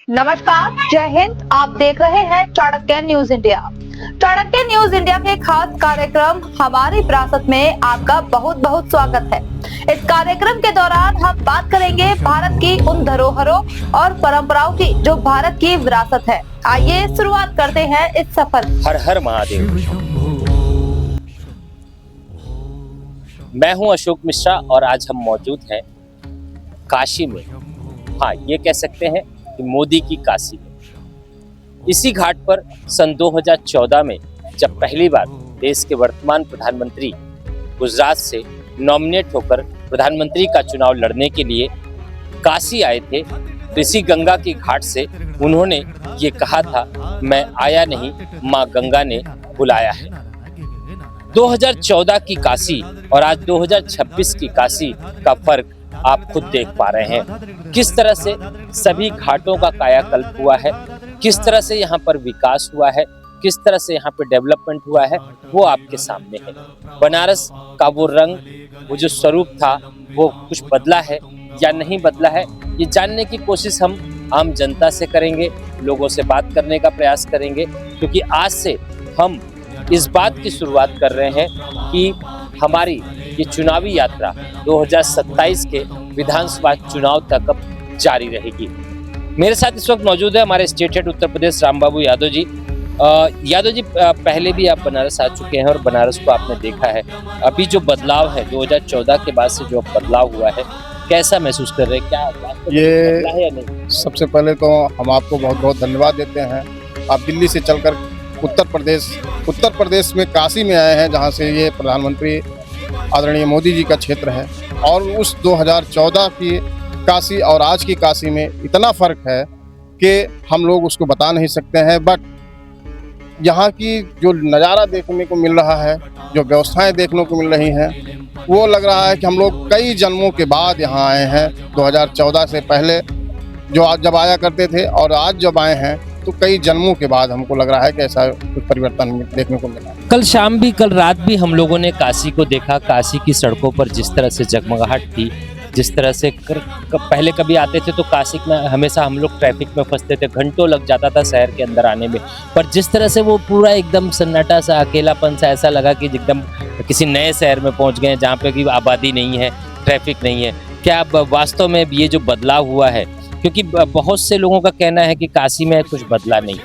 नमस्कार, जय हिंद। आप देख रहे हैं Chanakya news India. Chanakya news India के खास कार्यक्रम हमारी विरासत में आपका बहुत बहुत स्वागत है। इस कार्यक्रम के दौरान हम बात करेंगे भारत की उन धरोहरों और परंपराओं की जो भारत की विरासत है। आइए शुरुआत करते हैं इस सफर। हर हर महादेव। मैं हूं अशोक मिश्रा और आज हम मौजूद हैं काशी में। हाँ, ये कह सकते हैं कि मोदी की काशी में। इसी घाट पर सन 2014 में जब पहली बार देश के वर्तमान प्रधानमंत्री गुजरात से नॉमिनेट होकर प्रधानमंत्री का चुनाव लड़ने के लिए काशी आए थे, तो इसी गंगा की घाट से उन्होंने ये कहा था, मैं आया नहीं, माँ गंगा ने बुलाया है। 2014 की काशी और आज 2026 की काशी का फर्क आप खुद देख पा रहे हैं। किस तरह से सभी घाटों का कायाकल्प हुआ है, किस तरह से यहाँ पर विकास हुआ है, किस तरह से यहाँ पे डेवलपमेंट हुआ है, वो आपके सामने है। बनारस का वो रंग, वो जो स्वरूप था, वो कुछ बदला है या नहीं बदला है, ये जानने की कोशिश हम आम जनता से करेंगे, लोगों से बात करने का प्रयास करेंगे, क्योंकि आज से हम इस बात की शुरुआत कर रहे हैं कि हमारी ये चुनावी यात्रा 2027 के विधानसभा चुनाव तक अब जारी रहेगी। मेरे साथ इस वक्त मौजूद है हमारे स्टेट हेड उत्तर प्रदेश रामबाबू यादव जी। यादव जी, पहले भी आप बनारस आ चुके हैं और बनारस को आपने देखा है। अभी जो बदलाव है 2014 के बाद से जो बदलाव हुआ है, कैसा महसूस कर रहे हैं? क्या ये बदला है या नहीं? सबसे पहले तो हम आपको बहुत बहुत धन्यवाद देते हैं। आप दिल्ली से चलकर उत्तर प्रदेश में काशी में आए हैं, जहां से ये प्रधानमंत्री आदरणीय मोदी जी का क्षेत्र है। और उस 2014 की काशी और आज की काशी में इतना फ़र्क है कि हम लोग उसको बता नहीं सकते हैं। बट यहाँ की जो नज़ारा देखने को मिल रहा है, जो व्यवस्थाएं देखने को मिल रही हैं, वो लग रहा है कि हम लोग कई जन्मों के बाद यहाँ आए हैं। 2014 से पहले जो जब आया करते थे और आज जब आए हैं, तो कई जन्मों के बाद हमको लग रहा है कि ऐसा कुछ परिवर्तन देखने को मिला। कल शाम भी, कल रात भी हम लोगों ने काशी को देखा। काशी की सड़कों पर जिस तरह से जगमगाहट थी, जिस तरह से पहले कभी आते थे तो काशी में हमेशा हम लोग ट्रैफिक में फंसते थे, घंटों लग जाता था शहर के अंदर आने में। पर जिस तरह से वो पूरा एकदम सन्नाटा सा, अकेलापन सा, ऐसा लगा कि एकदम किसी नए शहर में पहुंच गए, जहाँ पे कि आबादी नहीं है, ट्रैफिक नहीं है। क्या वास्तव में ये जो बदलाव हुआ है, क्योंकि बहुत से लोगों का कहना है कि काशी में कुछ बदला नहीं,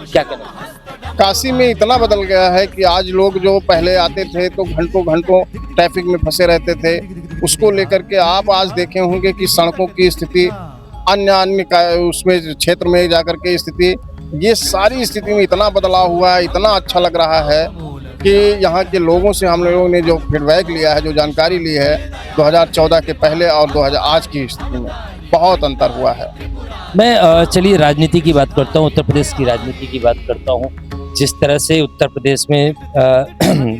क्या कहना है? काशी में इतना बदल गया है कि आज लोग जो पहले आते थे तो घंटों घंटों ट्रैफिक में फंसे रहते थे, उसको लेकर के आप आज देखे होंगे कि सड़कों की स्थिति, अन्य का उसमें क्षेत्र में जाकर के स्थिति, ये सारी स्थिति में इतना बदलाव हुआ है, इतना अच्छा लग रहा है कि यहाँ के लोगों से हम लोगों ने जो फीडबैक लिया है, जो जानकारी ली है 2014 के पहले और 2000 आज की स्थिति में बहुत अंतर हुआ है। मैं चलिए राजनीति की बात करता हूँ, उत्तर प्रदेश की राजनीति की बात करता हूँ। जिस तरह से उत्तर प्रदेश में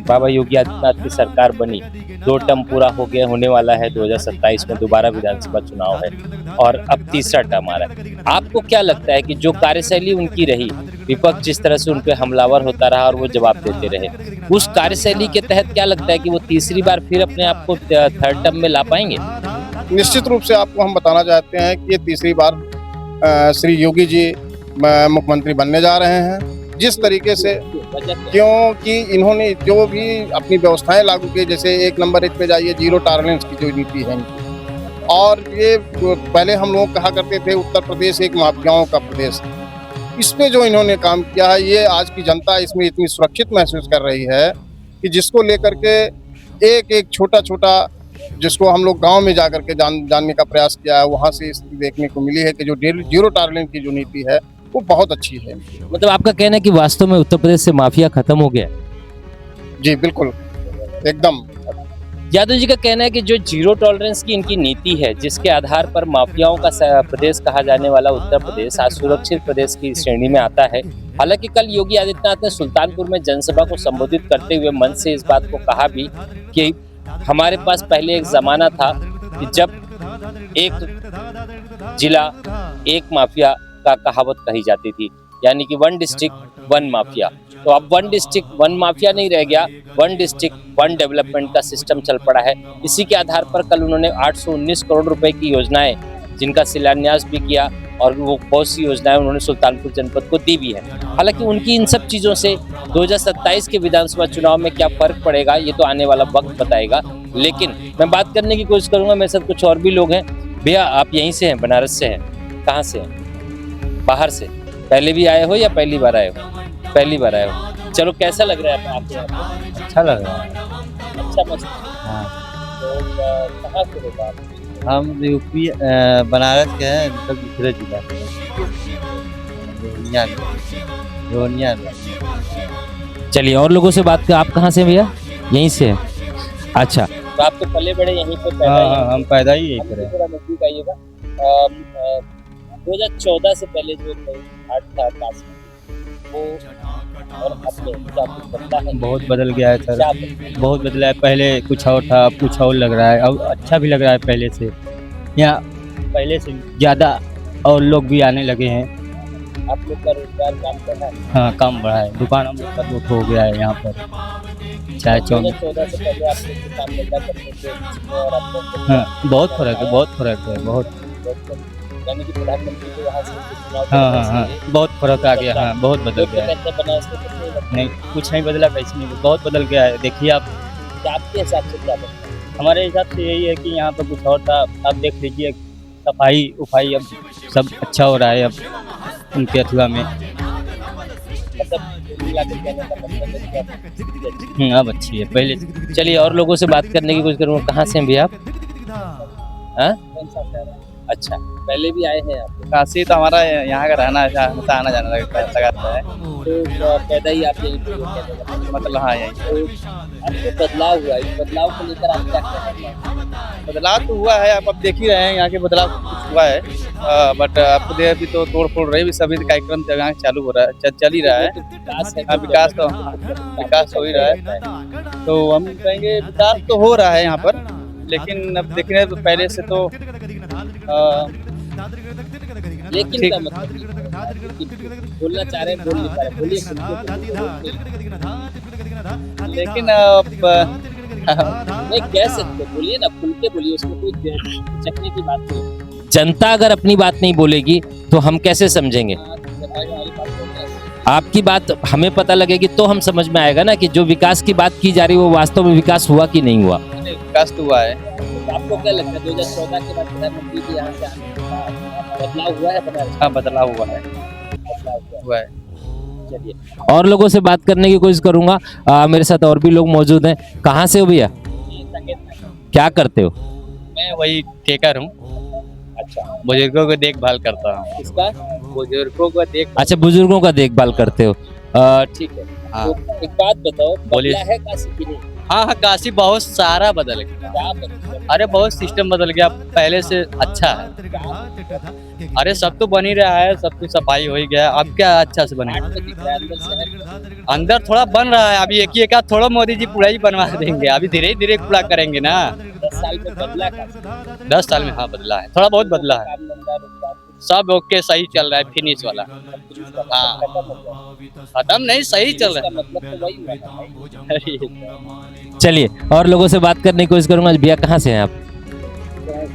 बाबा योगी आदित्यनाथ की सरकार बनी, 2 टर्म पूरा हो गया, होने वाला है 2027 में दोबारा विधानसभा चुनाव है और अब तीसरा टर्म आ रहा है। आपको क्या लगता है कि जो कार्यशैली उनकी रही, विपक्ष जिस तरह से उन पर हमलावर होता रहा और वो जवाब देते रहे, उस कार्यशैली के तहत क्या लगता है कि वो तीसरी बार फिर अपने आप को थर्ड टर्म में ला पाएंगे? निश्चित रूप से आपको हम बताना चाहते हैं कि ये तीसरी बार श्री योगी जी मुख्यमंत्री बनने जा रहे हैं। जिस तरीके से, क्योंकि इन्होंने जो भी अपनी व्यवस्थाएं लागू की, जैसे 1 नंबर 1 पे जाइए, 0 टॉलरेंस की जो नीति है इनकी, और ये पहले हम लोग कहा करते थे उत्तर प्रदेश एक माफियाओं का प्रदेश है। इस पे जो इन्होंने काम किया है, ये आज की जनता इसमें इतनी सुरक्षित महसूस कर रही है कि जिसको लेकर के एक छोटा छोटा, जिसको हम लोग गांव में जाकर के जानने का प्रयास किया है, वहाँ से स्थिति देखने को मिली है कि जो 0 टॉलरेंस की जो नीति है वो बहुत अच्छी है। मतलब आपका कहना है कि वास्तव में उत्तर प्रदेश से माफिया खत्म हो गया? जी बिल्कुल, एकदम। यादव जी का कहना है कि जो 0 टॉलरेंस की इनकी नीति है, जिसके आधार पर माफियाओं का प्रदेश कहा जाने वाला उत्तर प्रदेश आज सुरक्षित प्रदेश की श्रेणी में आता है। हालांकि कल योगी आदित्यनाथ ने सुल्तानपुर में जनसभा को संबोधित करते हुए मंच से इस बात को कहा भी कि हमारे पास पहले एक जमाना था कि जब एक जिला एक माफिया का कहावत कही जाती थी, यानी कि 1 डिस्ट्रिक्ट 1 माफिया। तो अब 1 डिस्ट्रिक्ट 1 माफिया नहीं रह गया, 1 डिस्ट्रिक्ट 1 डेवलपमेंट का सिस्टम चल पड़ा है। इसी के आधार पर कल उन्होंने 819 करोड़ रुपए की योजनाएं जिनका शिलान्यास भी किया और वो बहुत सी योजनाएं उन्होंने सुल्तानपुर जनपद को दी भी है। हालांकि उनकी इन सब चीज़ों से 2027 के विधानसभा चुनाव में क्या फर्क पड़ेगा ये तो आने वाला वक्त बताएगा। लेकिन मैं बात करने की कोशिश करूंगा, मेरे साथ कुछ और भी लोग हैं। भैया आप यहीं से हैं, बनारस से हैं? कहाँ से हैं? बाहर से? पहले भी आए हो या पहली बार आए हो? पहली बार आए हो। चलो कैसा लग रहा है आपको यहाँ पे? अच्छा लग रहा है। अच्छा मस्त। हाँ, तो कहाँ से हो आप? हम यूपी बनारस के हैं, मतलब दूसरे जिला के रोहनिया में। चलिए और लोगों से बात कर। आप कहाँ से हैं भैया? यहीं से हैं। अच्छा, तो आप तो पले बड़े यहीं पे पैदा ही हैं। हाँ, हम पैदा ही यही हम करे। थोड़ा नजदीक आइएगा। 2014 से पहले जो घाट था काशी, वो और अब में क्या कुछ बदला है? बहुत बदल गया है क्या सर, बदला? बहुत बदला है। पहले कुछ और था, अब कुछ और लग रहा है। अब अच्छा भी लग रहा है पहले से। यहाँ पहले से ज़्यादा और लोग भी आने लगे हैं। आप लोग का रोजगार काम कर रहा है? हाँ, कम बढ़ा है। दुकान हम लोग का बहुत हो गया है यहाँ पर, चाय चौक। 2014 से पहले आप लोग काम धंधा करते थे और आप लोग हाँ, बहुत फर्क है, बहुत फर्क है, बहुत। यानी कि प्रधानमंत्री को यहाँ से चुनाव हाँ करने हाँ हाँ, से ये बहुत फर्क आ गया। हाँ, बहुत बदल लोग तो गया है। कहते हैं बनारस में कुछ नहीं लगता। नहीं, कुछ नहीं बदला, कैसे नहीं, बहुत बदल गया है। देखिए आप, तो आपके हिसाब से क्या बदला? हमारे हिसाब से यही है कि यहाँ पर कुछ और था। आप देख लीजिए, सफाई उफाई अब सब अच्छा हो रहा है अब उनके अथवा में। मतलब मिला के कहने का मतलब है कि अब स्थिति अच्छी है। अब अच्छी है पहले से। चलिए और लोगों से बात करने की कोशिश करूँगा। कहाँ से हैं भैया आप? हाँ? कौन सा शहर है? अच्छा, पहले भी आए हैं आप? काशी तो हमारा यहाँ का रहना है, हमेशा आना जाना लगता है। तो पैदा ही आप यहीं पे हो, कहने का मतलब। मतलब हाँ, यही तो अब जो बदलाव हुआ है, इस बदलाव को लेकर आप क्या कहना चाहते हैं? बदलाव तो हुआ है। आप अब देख ही रहे हैं यहाँ के बदलाव कुछ हुआ है। बट आपको देर अभी तो तोड़ फोड़ रही भी, सभी कार्यक्रम यहाँ चालू हो रहा है, चल ही रहा है। विकास है, हाँ, विकास हो ही रहा है। तो हम कहेंगे विकास तो हो रहा है यहाँ पर, लेकिन अब देख रहे हैं तो पहले से तो लेकिन ठीक। का मतलब बोलना चाह रहे हैं, बोल नहीं पा रहे, बोलिए खुद को। लेकिन अब नहीं कह सकते, बोलिए ना, खुल के बोलिए, उसमें कोई चकने की बात नहीं। जनता अगर अपनी बात नहीं बोलेगी तो हम कैसे समझेंगे? आपकी बात हमें पता लगेगी तो हम समझ में आएगा ना कि जो विकास की बात की जा रही है वो वास्तव में विकास हुआ कि नहीं हुआ। विकास तो हुआ है। तो आपको क्या लगता है 2014 के बाद प्रधानमंत्री के यहाँ से आने के बाद बदलाव हुआ है बनारस में? हाँ, बदलाव हुआ है, बदलाव हुआ है। चलिए और लोगों से बात करने की कोशिश करूंगा। मेरे साथ और भी लोग मौजूद हैं। कहाँ से हो भैया? क्या करते हो? मैं वही ठेकर हूँ। अच्छा, बुजुर्गों को देखभाल करता हूँ। किसका? बुजुर्गों को देख। अच्छा, बुजुर्गों का देखभाल करते हो। ठीक है। हाँ। तो एक बात बताओ, बोलिए। बदला है काशी की नहीं? हाँ हाँ, काशी बहुत सारा बदल गया। क्या बदला? अरे बहुत सिस्टम बदल गया, पहले से अच्छा है। अरे सब तो बन ही रहा है, सब कुछ सफाई हो ही गया। अब क्या अच्छा से बने? घाट में दिख रहा है अंदर शहर। अंदर थोड़ा बन रहा है, अभी एक आध थोड़ा मोदी जी पूरा ही बनवा देंगे। अभी धीरे धीरे पूरा करेंगे ना। 10 साल में बदला काशी। 10 साल में हाँ बदला है, थोड़ा बहुत बदला है। काम धंधा, रोजगार, सब ओके, सही चल रहा है, फिनिश वाला। हाँ, खत्म नहीं, सही चल रहा इसका मतलब तो वही हुआ ना भाई। है। चलिए और लोगों से बात करने की कोशिश करूंगा। भैया कहाँ से हैं आप?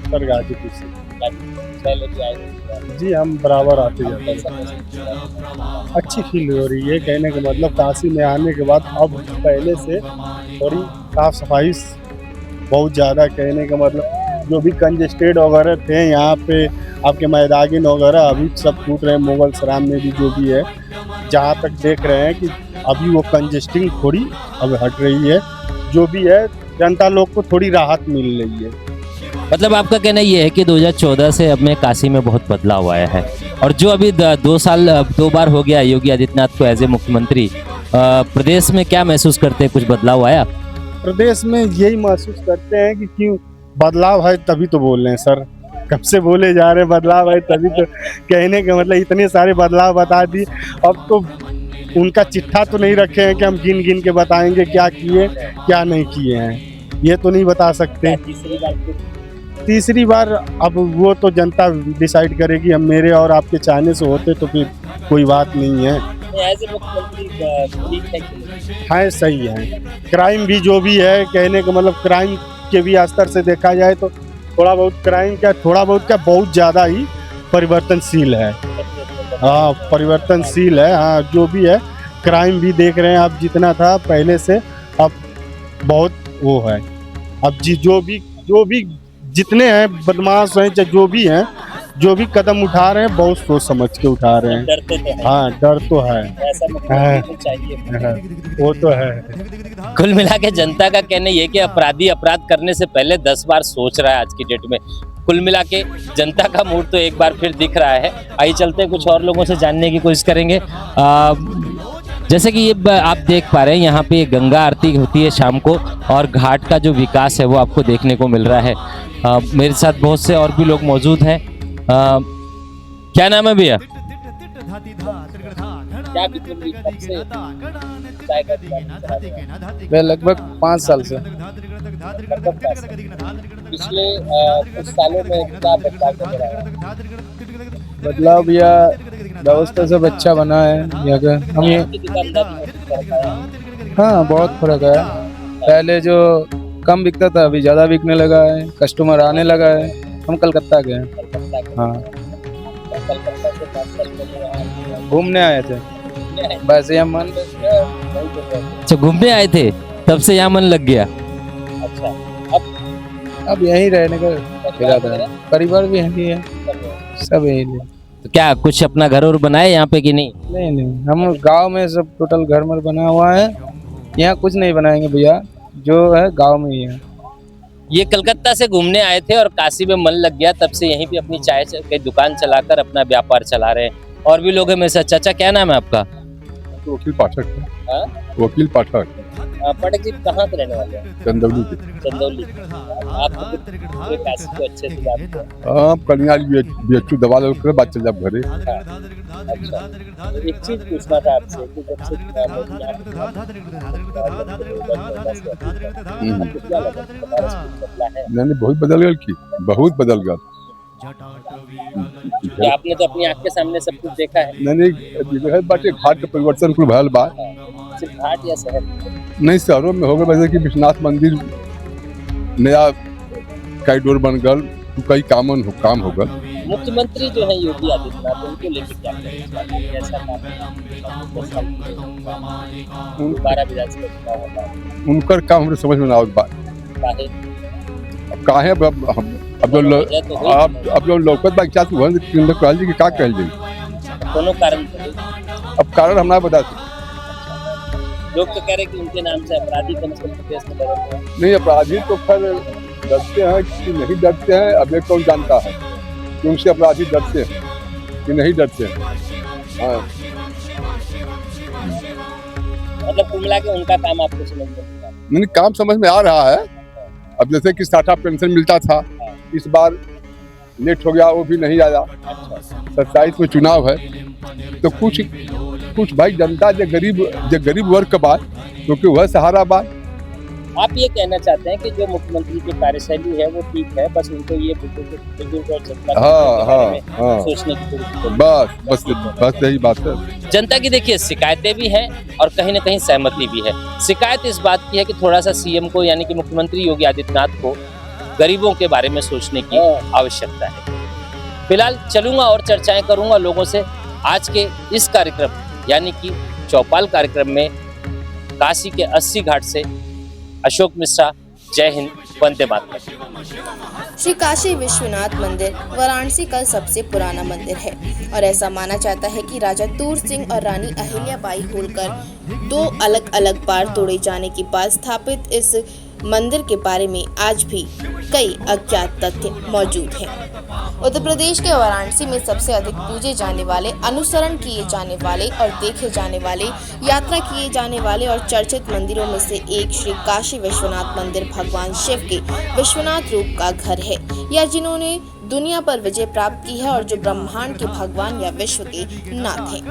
सर गाजीपुर से। पहले भी आए हैं। जी, हम बराबर आते जाते हैं। कैसा महसूस हो रहा है? अच्छी फील हो रही है। कहने का मतलब काशी में आने के बाद अब पहले से थोड़ी साफ सफाई बहुत ज़्यादा, कहने का मतलब जो भी कंजेस्टेड वगैरह थे यहाँ पे आपके मैदागिन वगैरह अभी सब टूट रहे हैं। मुगल सराय में भी जो भी है, जहाँ तक देख रहे हैं कि अभी वो कंजेस्टिंग थोड़ी अब हट रही है। जो भी है जनता लोग को थोड़ी राहत मिल रही है। मतलब आपका कहना ये है कि 2014 से अब में काशी में बहुत बदलाव आया है, और जो अभी 2 बार हो गया योगी आदित्यनाथ को एज ए मुख्यमंत्री, प्रदेश में क्या महसूस करते हैं? कुछ बदलाव आया? प्रदेश में यही महसूस करते हैं कि क्यों बदलाव है, तभी तो बोल रहे हैं सर। कब से बोले जा रहे हैं बदलाव है तभी तो, कहने का मतलब इतने सारे बदलाव बता दिए। अब तो उनका चिट्ठा तो नहीं रखे हैं कि हम गिन गिन के बताएंगे क्या किए क्या नहीं किए हैं, ये तो नहीं बता सकते। तीसरी बार अब वो तो जनता डिसाइड करेगी। हम मेरे और आपके चाहने से होते तो फिर कोई बात नहीं है। है, सही है। क्राइम भी जो भी है, कहने का मतलब क्राइम के भी स्तर से देखा जाए तो थोड़ा बहुत क्राइम क्या, थोड़ा बहुत क्या, बहुत ज़्यादा ही परिवर्तनशील है। हाँ, परिवर्तनशील है। हाँ, जो भी है, क्राइम भी देख रहे हैं आप, जितना था पहले से अब बहुत वो है। अब जो भी जितने हैं बदमाश हैं, चाहे जो भी हैं, जो भी कदम उठा रहे हैं, बहुत सोच समझ के उठा रहे हैं। डरते तो हैं। हाँ, डर तो है। ऐसा मुख्यमंत्री तो चाहिए। हाँ, वो तो है। कुल मिला के जनता का कहना ये कि अपराधी अपराध करने से पहले 10 बार सोच रहा है आज की डेट में। कुल मिला के जनता का मूड तो एक बार फिर दिख रहा है। आइए चलते हैं, कुछ और लोगों से जानने की कोशिश करेंगे। जैसे कि ये आप देख पा रहे हैं, यहाँ पे गंगा आरती होती है शाम को, और घाट का जो विकास है वो आपको देखने को मिल रहा है। मेरे साथ बहुत से और भी लोग मौजूद हैं। क्या नाम है भैया? क्या मैं लगभग 5 साल से। पिछले कुछ सालों में क्या बदलाव भैया, व्यवस्था सब अच्छा बना है यहाँ का। हम ये हाँ, बहुत फर्क है। पहले जो कम बिकता था अभी ज़्यादा बिकने लगा है, कस्टमर आने लगा है। हम कलकत्ता के हैं। हाँ, घूमने आए थे, बस यहाँ मन। अच्छा, घूमने आए थे, तब से यहाँ मन लग गया। अच्छा, अब यहीं रहने का इरादा है। परिवार भी यहीं है, सब यहीं है। तो क्या कुछ अपना घर और बनाए यहाँ पे कि नहीं? नहीं, हम गांव में सब टोटल घर मर बना हुआ है। यहाँ कुछ नहीं बनाएंगे भैया, जो है गांव में ही है। ये कलकत्ता से घूमने आए थे और काशी में मन लग गया, तब से यहीं पे अपनी चाय की दुकान चलाकर अपना व्यापार चला रहे हैं। और भी लोग हैं मेरे साथ। चाचा, क्या नाम है आपका? वकील पाठक है। वकील पाठक। पाठक जी, कहाँ के रहने वाले हैं? चंदौली के। चंदौली। आपको काशी को अच्छे से जानते हैं? हाँ, कन्या बीएचयू दवा लेकर बात चल जाए घरे। अच्छा, एक चीज पूछना था आपसे कि जब से नहीं, बहुत बदल गया की, बहुत बदल गया। आपने तो अपनी आँख के सामने सब कुछ देखा है। नहीं, बाटे घाट के परिवर्तन कुल भयल बा। सिर्फ घाट या शहर? नहीं, शहरों में हो गए, वैसे कि विश्वनाथ मंदिर नया कॉरिडोर बन गल, कई काम हो गए। मुख्यमंत्री जो है योगी आदित्यनाथ, उनको लेकर क्या कहें? ऐसा काम 12 विधानसभा चुनाव होता है, उनकर काम हमरे समझ में ना आवत बा। काहे अब जो लौकत बा क्या तू कहल जी कि का कहल जी? दोनों कारण अब कारण हम ना बता सकते। लोग तो कह रहे कि उनके नाम से अपराधी कम से कम केस में लड़े हुए हैं। नहीं, अपराधी तो खैर डरते हैं कि नहीं डरते हैं, अब ये कौन जानता है कि उनसे अपराधी डरते हैं कि नहीं डरते हैं। हाँ, मतलब कुल मिला के उनका काम आपको समझ में नहीं, काम समझ में आ रहा है। अब जैसे कि साठा पेंशन मिलता था, इस बार लेट हो गया, वो भी नहीं आया। 27 में चुनाव है, तो कुछ भाई जनता जो गरीब वर्ग का बात, क्योंकि वह सहारा बात। आप ये कहना चाहते हैं कि जो मुख्यमंत्री की कार्यशैली है वो ठीक है, बस उनको ये बुजुर्ग और जनता हाँ, सोचने की जरूरत है। बस यही बात है। जनता की देखिए शिकायतें भी हैं और कहीं ना कहीं सहमति भी है। शिकायत इस बात की है कि थोड़ा सा सीएम को, यानी कि मुख्यमंत्री योगी आदित्यनाथ को गरीबों के बारे में सोचने की आवश्यकता है। फिलहाल चलूंगा और चर्चाएं करूंगा लोगों से। आज के इस कार्यक्रम यानी कि चौपाल कार्यक्रम में काशी के 80 घाट से अशोक मिश्रा। जय हिंद, वंदे मातरम। श्री काशी विश्वनाथ मंदिर वाराणसी का सबसे पुराना मंदिर है और ऐसा माना जाता है कि राजा तूर सिंह और रानी अहिल्याबाई होलकर 2 अलग-अलग बार तोड़े जाने के बाद स्थापित इस मंदिर के बारे में आज भी कई अज्ञात तथ्य मौजूद हैं। उत्तर प्रदेश के वाराणसी में सबसे अधिक पूजे जाने वाले, अनुसरण किए जाने वाले और देखे जाने वाले, यात्रा किए जाने वाले और चर्चित मंदिरों में से एक श्री काशी विश्वनाथ मंदिर भगवान शिव के विश्वनाथ रूप का घर है, या जिन्होंने दुनिया पर विजय प्राप्त की है और जो ब्रह्मांड के भगवान या विश्व के नाथ हैं।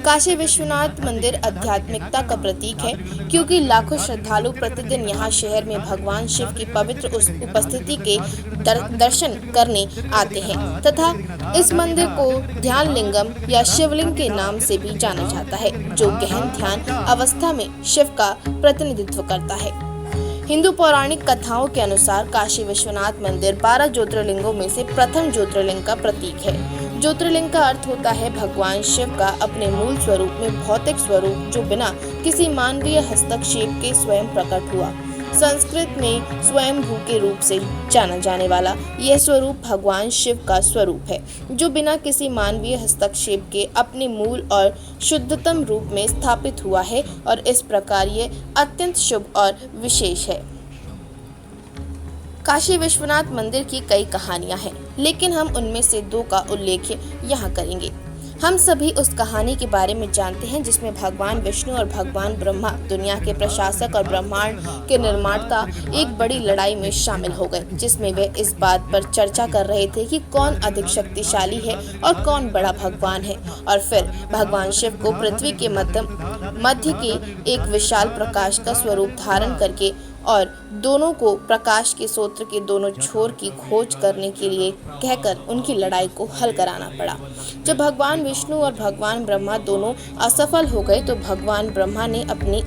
काशी विश्वनाथ मंदिर आध्यात्मिकता का प्रतीक है, क्योंकि लाखों श्रद्धालु प्रतिदिन यहाँ शहर में भगवान शिव की पवित्र उपस्थिति के दर्शन करने आते हैं तथा इस मंदिर को ध्यान लिंगम या शिवलिंग के नाम से भी जाना जाता है, जो गहन ध्यान अवस्था में शिव का प्रतिनिधित्व करता है। हिंदू पौराणिक कथाओं के अनुसार काशी विश्वनाथ मंदिर 12 ज्योतिर्लिंगों में से प्रथम ज्योतिर्लिंग का प्रतीक है। ज्योतिर्लिंग का अर्थ होता है भगवान शिव का अपने मूल स्वरूप में भौतिक स्वरूप जो बिना किसी मानवीय हस्तक्षेप के स्वयं प्रकट हुआ। संस्कृत में स्वयंभू के रूप से जाना जाने वाला यह स्वरूप भगवान शिव का स्वरूप है जो बिना किसी मानवीय हस्तक्षेप के अपने मूल और शुद्धतम रूप में स्थापित हुआ है और इस प्रकार ये अत्यंत शुभ और विशेष है। काशी विश्वनाथ मंदिर की कई कहानियां हैं, लेकिन हम उनमें से 2 का उल्लेख यहाँ करेंगे। हम सभी उस कहानी के बारे में जानते हैं जिसमें भगवान विष्णु और भगवान ब्रह्मा दुनिया के प्रशासक और ब्रह्मांड के निर्माता एक बड़ी लड़ाई में शामिल हो गए, जिसमें वे इस बात पर चर्चा कर रहे थे कि कौन अधिक शक्तिशाली है और कौन बड़ा भगवान है। और फिर भगवान शिव को पृथ्वी के मध्य के एक विशाल प्रकाश का स्वरूप धारण करके और दोनों को प्रकाश के स्रोत के दोनों छोर की खोज करने के लिए कहकर उनकी लड़ाई को हल कराना पड़ा। जब भगवान विष्णु और भगवान ब्रह्मा दोनों असफल हो गए तो भगवान ब्रह्मा ने अपनी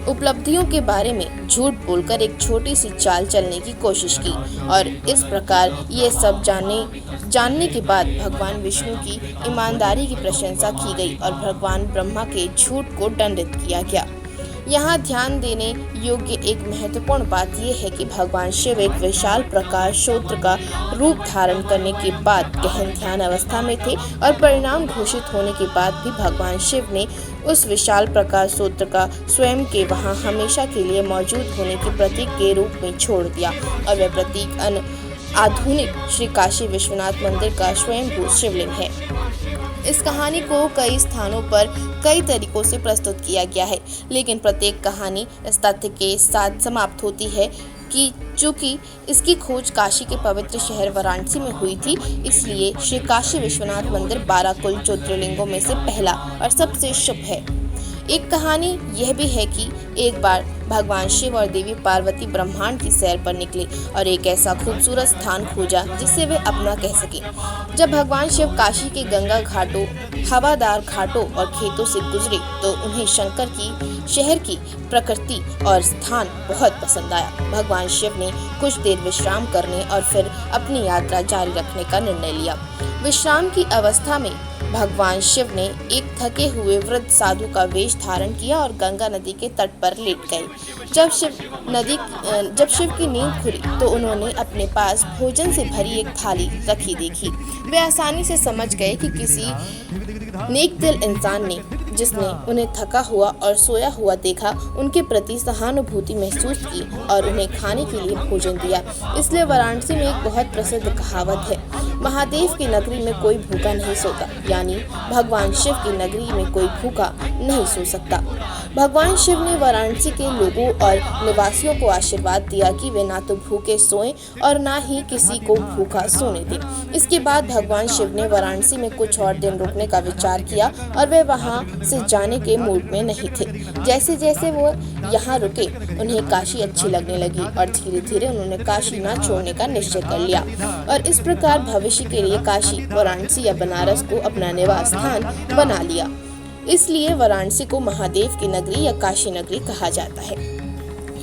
उपलब्धियों के बारे में झूठ बोलकर एक छोटी सी चाल चलने की कोशिश की और इस प्रकार ये सब जानने के बाद भगवान विष्णु की ईमानदारी की प्रशंसा की गई और भगवान ब्रह्मा के झूठ को दंडित किया गया। यहाँ ध्यान देने योग्य एक महत्वपूर्ण बात यह है कि भगवान शिव एक विशाल प्रकाश स्रोत का रूप धारण करने के बाद गहन ध्यान अवस्था में थे और परिणाम घोषित होने के बाद भी भगवान शिव ने उस विशाल प्रकाश स्रोत का स्वयं के वहाँ हमेशा के लिए मौजूद होने के प्रतीक के रूप में छोड़ दिया और वह प्रतीक आधुनिक श्री काशी विश्वनाथ मंदिर का स्वयंभू शिवलिंग है। इस कहानी को कई स्थानों पर कई तरीकों से प्रस्तुत किया गया है, लेकिन प्रत्येक कहानी इस तथ्य के साथ समाप्त होती है कि चूंकि इसकी खोज काशी के पवित्र शहर वाराणसी में हुई थी, इसलिए श्री काशी विश्वनाथ मंदिर 12 कुल ज्योतिर्लिंगों में से पहला और सबसे शुभ है। एक कहानी यह भी है कि एक बार भगवान शिव और देवी पार्वती ब्रह्मांड की सैर पर निकले और एक ऐसा खूबसूरत स्थान खोजा जिसे वे अपना कह सके। जब भगवान शिव काशी के गंगा घाटों, हवादार घाटों और खेतों से गुजरे तो उन्हें शंकर की शहर की प्रकृति और स्थान बहुत पसंद आया। भगवान शिव ने कुछ देर विश्राम करने और फिर अपनी यात्रा जारी रखने का निर्णय लिया। विश्राम की अवस्था में भगवान शिव ने एक थके हुए वृद्ध साधु का वेश धारण किया और गंगा नदी के तट पर लेट गए। जब शिव की नींद खुली तो उन्होंने अपने पास भोजन से भरी एक थाली रखी देखी। वे आसानी से समझ गए कि किसी नेक दिल इंसान ने, जिसने उन्हें थका हुआ और सोया हुआ देखा, उनके प्रति सहानुभूति महसूस की और उन्हें खाने के लिए भोजन दिया। इसलिए वाराणसी में एक बहुत प्रसिद्ध कहावत है, महादेव की नगरी में कोई भूखा नहीं सोता, यानी भगवान शिव की नगरी में कोई भूखा नहीं सो सकता। भगवान शिव ने वाराणसी के लोगों और निवासियों को आशीर्वाद दिया कि वे ना तो भूखे सोएं और ना ही किसी को भूखा सोने दें। इसके बाद भगवान शिव ने वाराणसी में कुछ और दिन रुकने का विचार किया और वे वहां से जाने के मूड में नहीं थे। जैसे जैसे वो यहाँ रुके उन्हें काशी अच्छी लगने लगी और धीरे धीरे उन्होंने काशी ना छोड़ने का निश्चय कर लिया और इस प्रकार भविष्य के लिए काशी, वाराणसी या बनारस को अपना निवास स्थान बना लिया। इसलिए वाराणसी को महादेव की नगरी या काशी नगरी कहा जाता है।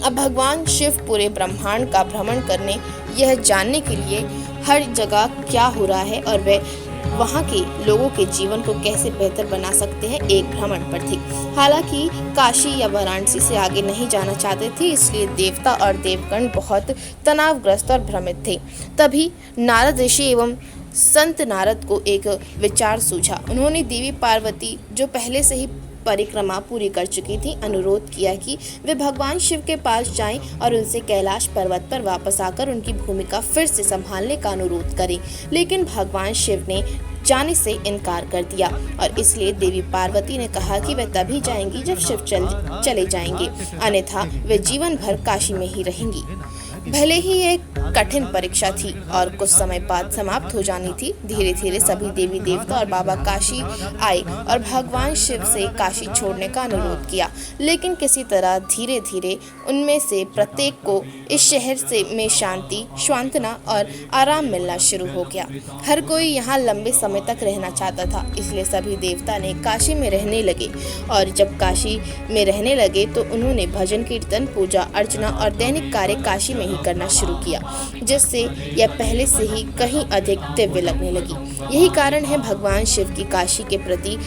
अब भगवान शिव पूरे ब्रह्मांड का भ्रमण करने, यह जानने के लिए हर जगह क्या हो रहा है और वे वहाँ के लोगों के जीवन को कैसे बेहतर बना सकते हैं, एक भ्रमण पर थी। हालांकि काशी या वाराणसी से आगे नहीं जाना चाहते थे, इसलिए देवता और देवगण बहुत तनावग्रस्त और भ्रमित थे। तभी नारद ऋषि एवं संत नारद को एक विचार सूझा। उन्होंने देवी पार्वती, जो पहले से ही परिक्रमा पूरी कर चुकी थी, अनुरोध किया कि वे भगवान शिव के पास जाएं और उनसे कैलाश पर्वत पर वापस आकर उनकी भूमिका फिर से संभालने का अनुरोध करें। लेकिन भगवान शिव ने जाने से इनकार कर दिया और इसलिए देवी पार्वती ने कहा कि वे तभी जाएंगी जब शिव चले जाएंगे, अन्यथा वे जीवन भर काशी में ही रहेंगी। भले ही एक कठिन परीक्षा थी और कुछ समय बाद समाप्त हो जानी थी, धीरे धीरे सभी देवी देवता और बाबा काशी आए और भगवान शिव से काशी छोड़ने का अनुरोध किया। लेकिन किसी तरह धीरे धीरे उनमें से प्रत्येक को इस शहर से में शांति, सांत्वना और आराम मिलना शुरू हो गया। हर कोई यहाँ लंबे समय तक रहना चाहता था, इसलिए सभी देवता ने काशी में रहने लगे। और जब काशी में रहने लगे तो उन्होंने भजन कीर्तन, पूजा अर्चना और दैनिक कार्य काशी में ही करना शुरू किया, जिससे यह पहले से ही कहीं अधिक दिव्य लगने लगी। यही कारण है भगवान शिव की काशी के प्रति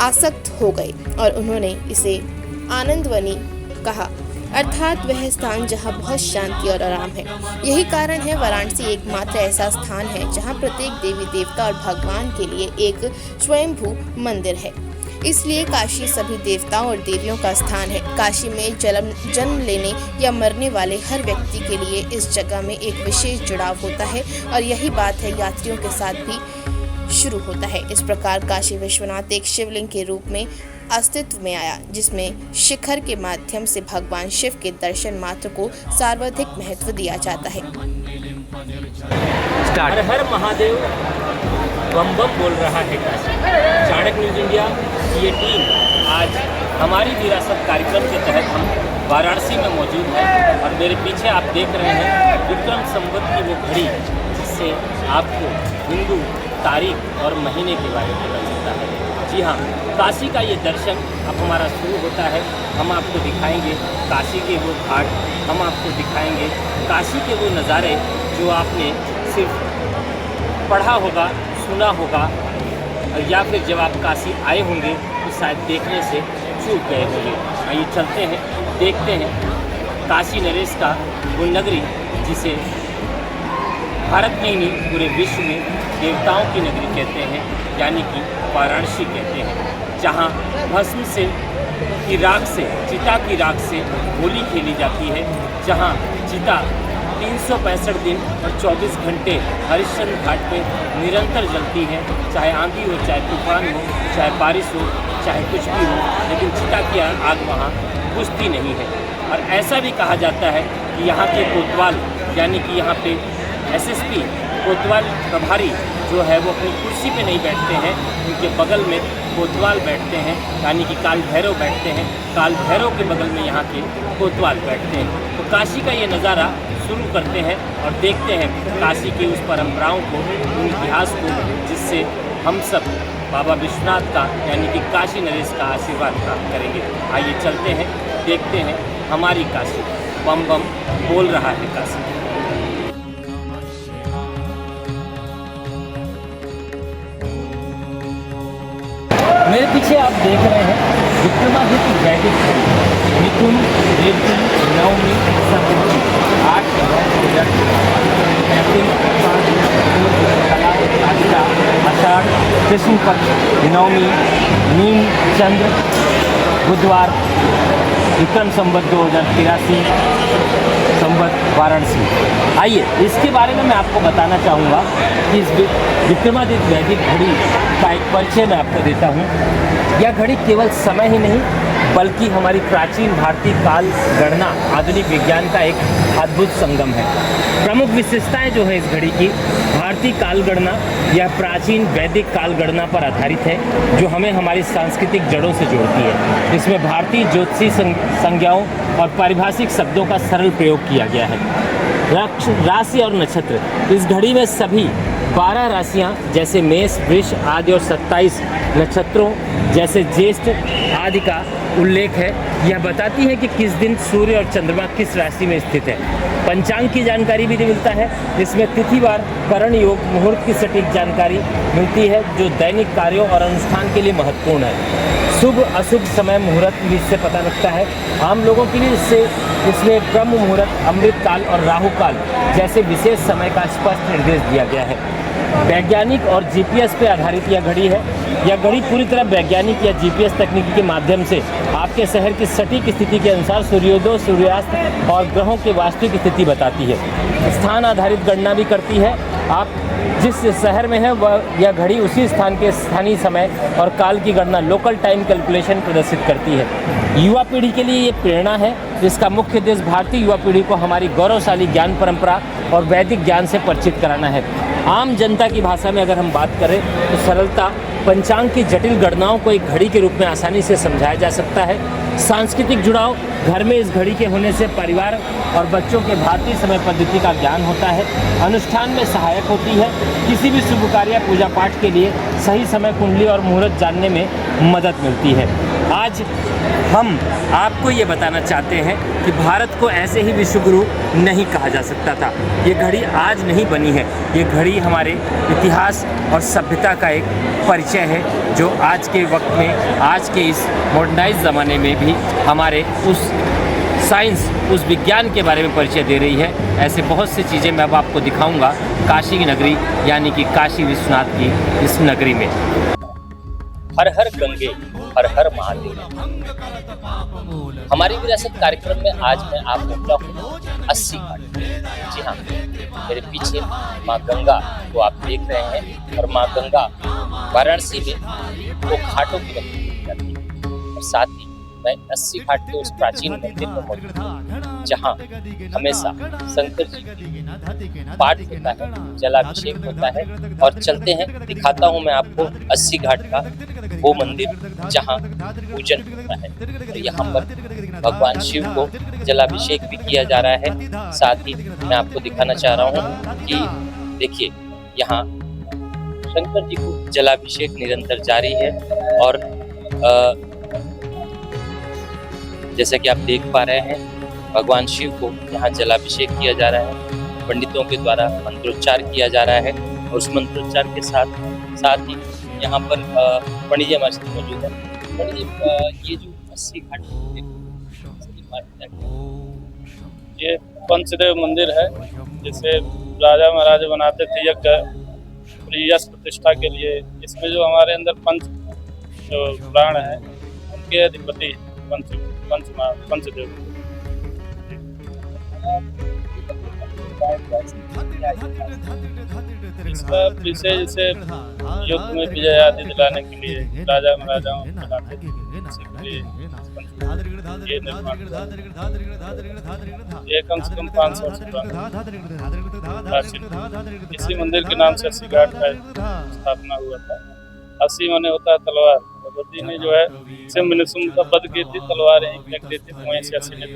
आसक्त हो गए और उन्होंने इसे आनंदवनी कहा, अर्थात वह स्थान जहाँ बहुत शांति और आराम है। यही कारण है वाराणसी एकमात्र ऐसा स्थान है जहाँ प्रत्येक देवी देवता और भगवान के लिए एक स्वयंभू मंदिर है। इसलिए काशी सभी देवताओं और देवियों का स्थान है। काशी में जन्म लेने या मरने वाले हर व्यक्ति के लिए इस जगह में एक विशेष जुड़ाव होता है और यही बात है यात्रियों के साथ भी शुरू होता है। इस प्रकार काशी विश्वनाथ एक शिवलिंग के रूप में अस्तित्व में आया, जिसमें शिखर के माध्यम से भगवान शिव के दर्शन मात्र को सर्वाधिक महत्व दिया जाता है। हर हर महादेव बम बम बोल रहा है काशी। चाणक्य न्यूज़ इंडिया की ये टीम आज हमारी विरासत कार्यक्रम के तहत हम वाराणसी में मौजूद है और मेरे पीछे आप देख रहे हैं विक्रम संवत की वो घड़ी, जिससे आपको हिंदू तारीख और महीने के बारे में पता चलता है। जी हाँ, काशी का ये दर्शन अब हमारा शुरू होता है। हम आपको दिखाएंगे काशी के वो घाट, हम आपको दिखाएंगे काशी के वो नज़ारे जो आपने सिर्फ पढ़ा होगा, सुना होगा, या फिर जब आप काशी आए होंगे तो शायद देखने से चूक गए होंगे। आइए चलते हैं, देखते हैं काशी नरेश का वो नगरी, जिसे भारत में ही नहीं पूरे विश्व में देवताओं की नगरी कहते हैं, यानी कि वाराणसी कहते हैं, जहाँ भस्म से की राख से, चिता की राख से होली खेली जाती है, जहाँ चिता 365 दिन और 24 घंटे हरिश्चंद्र घाट पे निरंतर जलती है। चाहे आंधी हो, चाहे तूफान हो, चाहे बारिश हो, चाहे कुछ भी हो, लेकिन चिता की आग वहाँ बुझती नहीं है। और ऐसा भी कहा जाता है कि यहाँ के कोतवाल, यानी कि यहाँ पे एसएसपी कोतवाल प्रभारी जो है वो अपनी कुर्सी पे नहीं बैठते हैं, उनके बगल में कोतवाल बैठते हैं, यानी कि काल भैरव बैठते हैं। काल भैरव के बगल में यहाँ के कोतवाल बैठते हैं। तो काशी का ये नज़ारा शुरू करते हैं और देखते हैं काशी की उस परंपराओं को, उन इतिहास को, जिससे हम सब बाबा विश्वनाथ का, यानी कि काशी नरेश का आशीर्वाद प्राप्त करेंगे। आइए चलते हैं, देखते हैं हमारी काशी। बम बम बोल रहा है काशी। मेरे पीछे आप देख रहे हैं विक्रमादित्य वैदिक मिथुन, रेवती, नवमी, संक्रांति, 8 आषाढ़, कृष्ण पक्ष, नवमी, नीम चंद्र, बुधवार, विक्रम संवत 2083 संवत वाराणसी। आइए इसके बारे में मैं आपको बताना चाहूँगा कि इस विक्रमादित्य वैदिक घड़ी का एक परिचय मैं आपको देता हूँ। यह घड़ी केवल समय ही नहीं, बल्कि हमारी प्राचीन भारतीय काल गणना, आधुनिक विज्ञान का एक अद्भुत संगम है। प्रमुख विशेषताएं जो है इस घड़ी की, भारतीय काल गणना यह प्राचीन वैदिक काल गणना पर आधारित है, जो हमें हमारी सांस्कृतिक जड़ों से जोड़ती है। इसमें भारतीय ज्योतिषी संज्ञाओं और पारिभाषिक शब्दों का सरल प्रयोग किया गया है। राशि और नक्षत्र, इस घड़ी में सभी 12 राशियां जैसे मेष, वृष आदि और 27 नक्षत्रों जैसे ज्येष्ठ आदि का उल्लेख है। यह बताती है कि किस दिन सूर्य और चंद्रमा किस राशि में स्थित है। पंचांग की जानकारी भी मिलता है। इसमें तिथिवार, करण योग, मुहूर्त की सटीक जानकारी मिलती है, जो दैनिक कार्यों और अनुष्ठान के लिए महत्वपूर्ण है। शुभ अशुभ समय मुहूर्त भी इससे पता लगता है। आम लोगों के लिए इसमें ब्रह्म मुहूर्त, अमृत काल और राहु काल जैसे विशेष समय का स्पष्ट निर्देश दिया गया है। वैज्ञानिक और जीपीएस पर आधारित यह घड़ी है। यह घड़ी पूरी तरह वैज्ञानिक या जीपीएस तकनीकी के माध्यम से आपके शहर की सटीक स्थिति के अनुसार सूर्योदय, सूर्यास्त और ग्रहों के वास्तविक स्थिति बताती है। स्थान आधारित गणना भी करती है आप जिस शहर में हैं वह यह घड़ी उसी स्थान के स्थानीय समय और काल की गणना लोकल टाइम कैलकुलेशन प्रदर्शित करती है। युवा पीढ़ी के लिए ये प्रेरणा है, जिसका मुख्य उद्देश्य भारतीय युवा पीढ़ी को हमारी गौरवशाली ज्ञान परंपरा और वैदिक ज्ञान से परिचित कराना है। आम जनता की भाषा में अगर हम बात करें तो सरलता पंचांग की जटिल गणनाओं को एक घड़ी के रूप में आसानी से समझाया जा सकता है। सांस्कृतिक जुड़ाव घर में इस घड़ी के होने से परिवार और बच्चों के भारतीय समय पद्धति का ज्ञान होता है। अनुष्ठान में सहायक होती है। किसी भी शुभ कार्य पूजा पाठ के लिए सही समय कुंडली और मुहूर्त जानने में मदद मिलती है। आज हम आपको ये बताना चाहते हैं कि भारत को ऐसे ही विश्व गुरु नहीं कहा जा सकता था। ये घड़ी आज नहीं बनी है, ये घड़ी हमारे इतिहास और सभ्यता का एक परिचय है, जो आज के वक्त में, आज के इस मॉडर्नाइज ज़माने में भी हमारे उस साइंस, उस विज्ञान के बारे में परिचय दे रही है। ऐसे बहुत सी चीज़ें मैं अब आपको दिखाऊंगा काशी की नगरी यानी कि काशी विश्वनाथ की इस नगरी में। हर हर गंगे हर हर महादेव। हमारी विरासत कार्यक्रम में आज मैं आपको पहुंचा हूँ 80 घाट। जी हाँ, मेरे पीछे माँ गंगा को आप देख रहे हैं और माँ गंगा वाराणसी में वो घाटों की रखी जाती है। और साथ ही मैं 80 घाट के उस प्राचीन मंदिर में मौजूद हूँ, जहाँ हमेशा शंकर जी पाठ होता है, जलाभिषेक होता है। और चलते हैं, दिखाता हूँ मैं आपको 80 घाट का वो मंदिर जहाँ पूजन होता है। तो यहाँ पर भगवान शिव को जलाभिषेक भी किया जा रहा है। साथ ही मैं आपको दिखाना चाह रहा हूँ कि देखिए, यहाँ शंकर जी को जलाभिषेक निरंतर जारी है। और जैसा कि आप देख पा रहे हैं, भगवान शिव को यहाँ जलाभिषेक किया जा रहा है। पंडितों के द्वारा मंत्रोच्चार किया जा रहा है और उस मंत्रोच्चार के साथ ही यहाँ पर पंडित जी हमारे साथ मौजूद है। पंडित जी, ये जो 80 घाट ये पंचदेव मंदिर है, जिसे राजा महाराजा बनाते थे यश प्रतिष्ठा के लिए। इसमें जो हमारे अंदर पंच जो प्राण है, उनके अधिपति पंचदेव। इसका विषय जैसे युद्ध में विजय आदि दिलाने के लिए राजा महाराजाओं बनाते थे, ये निर्माण ये कम से कम 500 वर्ष प्राचीन। इसी मंदिर के नाम से 80 घाट का स्थापना हुआ था। 80 माने होता है तलवार। भगवती ने जो है सिंह निशुंभ का वध की थी, तलवार ही फेंक दी थी, तो वहीं से 80 ने।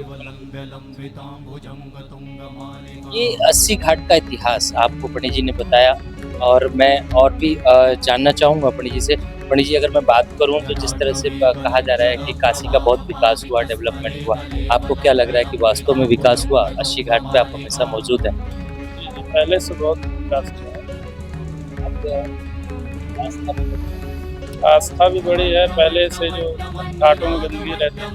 ये 80 घाट का इतिहास आपको पंडित जी ने बताया और मैं और भी जानना चाहूँगा पंडित जी से। पंडित जी, अगर मैं बात करूँ तो जिस तरह से कहा जा रहा है कि काशी का बहुत विकास हुआ, डेवलपमेंट हुआ, आपको क्या लग रहा है कि वास्तव में विकास हुआ? 80 घाट पे आप हमेशा मौजूद हैं। पहले से बहुत विकास हुआ। आस्था भी बड़ी है। पहले से जो घाटों में गंदगी रहती है,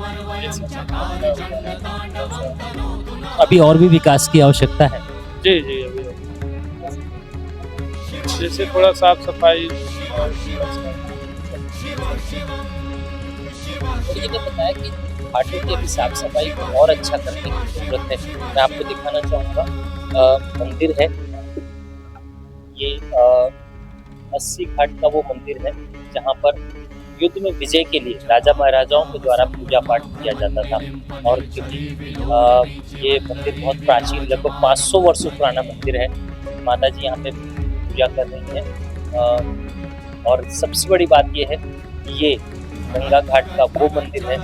अभी और भी विकास की आवश्यकता है। जी जी, अभी जैसे थोड़ा साफ सफाई। ये बताया कि घाटों की अभी साफ सफाई को और अच्छा करने की जरूरत है। मैं आपको दिखाना चाहूँगा, मंदिर है ये 80 घाट का वो मंदिर है जहाँ पर युद्ध में विजय के लिए राजा महाराजाओं के द्वारा पूजा पाठ किया जाता था। और क्योंकि ये मंदिर बहुत प्राचीन, लगभग 500 वर्षों पुराना मंदिर है। माता जी यहाँ पे पूजा कर रही हैं। और सबसे बड़ी बात ये है कि ये गंगा घाट का वो मंदिर है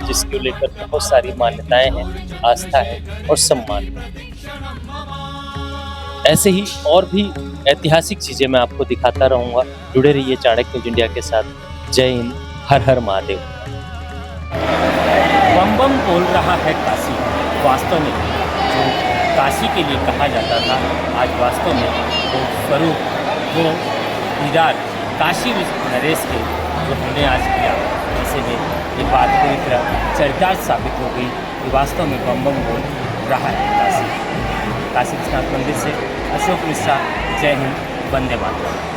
जिसको लेकर बहुत सारी मान्यताएं हैं, आस्था है और सम्मान है। ऐसे ही और भी ऐतिहासिक चीजें मैं आपको दिखाता रहूंगा। जुड़े रहिए चाणक्य न्यूज इंडिया के साथ। जय हिंद, हर हर महादेव। बम बम बोल रहा है काशी। वास्तव में जो काशी के लिए कहा जाता था, आज वास्तव में वो स्वरूप, वो दीदार काशी नरेश के जो हमने आज किया, ऐसे में ये बात पूरी तरह चरितार्थ साबित हो गई कि वास्तव में बम बम बोल रहा है काशी। काशी विश्वनाथ मंदिर से अशोक मिश्रा। जय हिंद, वंदे मातरम।